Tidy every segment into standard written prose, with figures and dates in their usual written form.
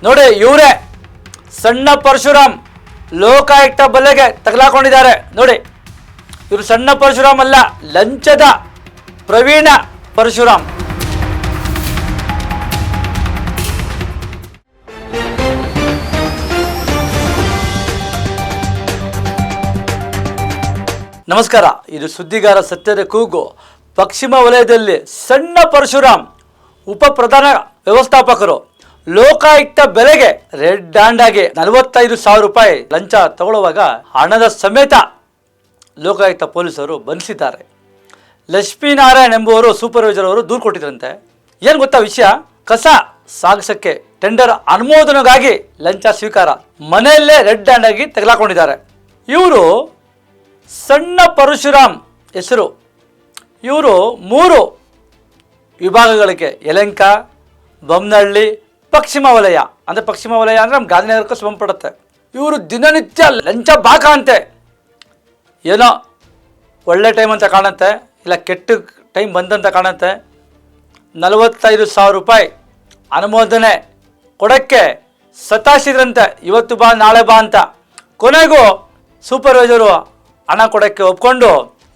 ನೋಡಿ ಇವರೇ ಸಣ್ಣ ಪರಶುರಾಮ್ ಲೋಕಾಯುಕ್ತ ಬಲೆಗೆ ತಗಲಾಕೊಂಡಿದ್ದಾರೆ. ನೋಡಿ ಇವರು ಸಣ್ಣ ಪರಶುರಾಮ್ ಅಲ್ಲ, ಲಂಚದ ಪ್ರವೀಣ ಪರಶುರಾಮ್. ನಮಸ್ಕಾರ, ಇದು ಸುದ್ದಿಗಾರ ಸತ್ಯದ ಕೂಗು. ಪಶ್ಚಿಮ ವಲಯದಲ್ಲಿ ಸಣ್ಣ ಪರಶುರಾಮ್ ಉಪ ಪ್ರಧಾನ ವ್ಯವಸ್ಥಾಪಕರು ಲೋಕಾಯುಕ್ತ ಬೆಲೆಗೆ ರೆಡ್ ಹ್ಯಾಂಡ್ ಆಗಿ 45,000 ರೂಪಾಯಿ ಲಂಚ ತಗೊಳ್ಳುವಾಗ ಹಣದ ಸಮೇತ ಲೋಕಾಯುಕ್ತ ಪೊಲೀಸರು ಬಂಧಿಸಿದ್ದಾರೆ. ಲಕ್ಷ್ಮೀನಾರಾಯಣ್ ಎಂಬುವರು ಸೂಪರ್ವೈಸರ್ ಅವರು ದೂರು ಕೊಟ್ಟಿದ್ರಂತೆ. ಏನು ಗೊತ್ತಾ ವಿಷಯ? ಕಸ ಸಾಗಿಸಕ್ಕೆ ಟೆಂಡರ್ ಅನುಮೋದನೆಗಾಗಿ ಲಂಚ ಸ್ವೀಕಾರ, ಮನೆಯಲ್ಲೇ ರೆಡ್ ಹ್ಯಾಂಡ್ ಆಗಿ ತೆಗೆದುಕೊಂಡಿದ್ದಾರೆ. ಇವರು ಸಣ್ಣ ಪರಶುರಾಮ್ ಹೆಸರು. ಇವರು 3 ವಿಭಾಗಗಳಿಗೆ ಯಲಹಂಕ, ಬೊಮ್ಮನಹಳ್ಳಿ, ಪಶ್ಚಿಮ ವಲಯ. ಅಂದರೆ ಪಶ್ಚಿಮ ವಲಯ ಅಂದರೆ ನಮ್ಮ ಗಾಂಧಿನಗರಕ್ಕೂ ಸಂಬಂಧಪಡುತ್ತೆ. ಇವರು ದಿನನಿತ್ಯ ಲಂಚ ಬಾಕ ಅಂತೆ. ಏನೋ ಒಳ್ಳೆ ಟೈಮ್ ಅಂತ ಕಾಣುತ್ತೆ, ಇಲ್ಲ ಕೆಟ್ಟ ಟೈಮ್ ಬಂದಂತ ಕಾಣುತ್ತೆ. 45,000 ರೂಪಾಯಿ ಅನುಮೋದನೆ ಕೊಡೋಕ್ಕೆ ಸತಾಯಿಸಿದ್ರಂತೆ. ಇವತ್ತು ಬಾ ನಾಳೆ ಬಾ ಅಂತ. ಕೊನೆಗೂ ಸೂಪರ್ವೈಸರು ಹಣ ಕೊಡೋಕ್ಕೆ ಒಪ್ಕೊಂಡು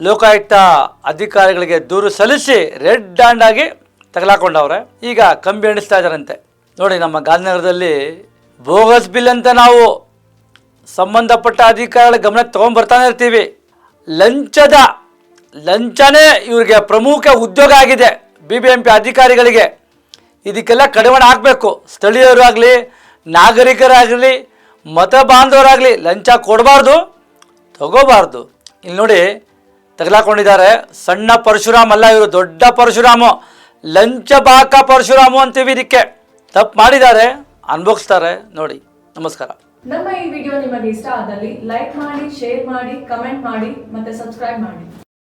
ಲೋಕಾಯುಕ್ತ ಅಧಿಕಾರಿಗಳಿಗೆ ದೂರು ಸಲ್ಲಿಸಿ ರೆಡ್ ಹ್ಯಾಂಡ್ ಆಗಿ ತಗಲಾಕೊಂಡವ್ರೆ. ಈಗ ಕಂಬಿ ಎಣಿಸ್ತಾ ಇದ್ದಾರಂತೆ. ನೋಡಿ, ನಮ್ಮ ಗಾಂಧಿನಗರದಲ್ಲಿ ಬೋಗಸ್ ಬಿಲ್ ಅಂತ ನಾವು ಸಂಬಂಧಪಟ್ಟ ಅಧಿಕಾರಿಗಳ ಗಮನಕ್ಕೆ ತೊಗೊಂಡ್ಬರ್ತಾನೆ ಇರ್ತೀವಿ. ಲಂಚನೇ ಇವರಿಗೆ ಪ್ರಮುಖ ಉದ್ಯೋಗ ಆಗಿದೆ. BBMP ಅಧಿಕಾರಿಗಳಿಗೆ ಇದಕ್ಕೆಲ್ಲ ಕಡಿವಾಣ ಹಾಕಬೇಕು. ಸ್ಥಳೀಯರು ಆಗಲಿ, ನಾಗರಿಕರಾಗಲಿ, ಮತ ಬಾಂಧವರಾಗಲಿ ಲಂಚ ಕೊಡಬಾರ್ದು, ತಗೋಬಾರ್ದು. ಇಲ್ಲಿ ನೋಡಿ ತಗಲಾಕೊಂಡಿದ್ದಾರೆ. ಸಣ್ಣ ಪರಶುರಾಮ್ ಅಲ್ಲ, ಇವರು ದೊಡ್ಡ ಪರಶುರಾಮು, ಲಂಚ ಬಾಕ ಪರಶುರಾಮು ಅಂತೀವಿ. ಇದಕ್ಕೆ ತಪ್ಪು ಮಾಡಿದ್ದಾರೆ, ಅನುಭವಿಸ್ತಾರೆ. ನೋಡಿ, ನಮಸ್ಕಾರ. ನಮ್ಮ ಈ ವಿಡಿಯೋ ನಿಮಗೆ ಇಷ್ಟ ಆದಲ್ಲಿ ಲೈಕ್ ಮಾಡಿ, ಶೇರ್ ಮಾಡಿ, ಕಮೆಂಟ್ ಮಾಡಿ ಮತ್ತೆ ಸಬ್ಸ್ಕ್ರೈಬ್ ಮಾಡಿ.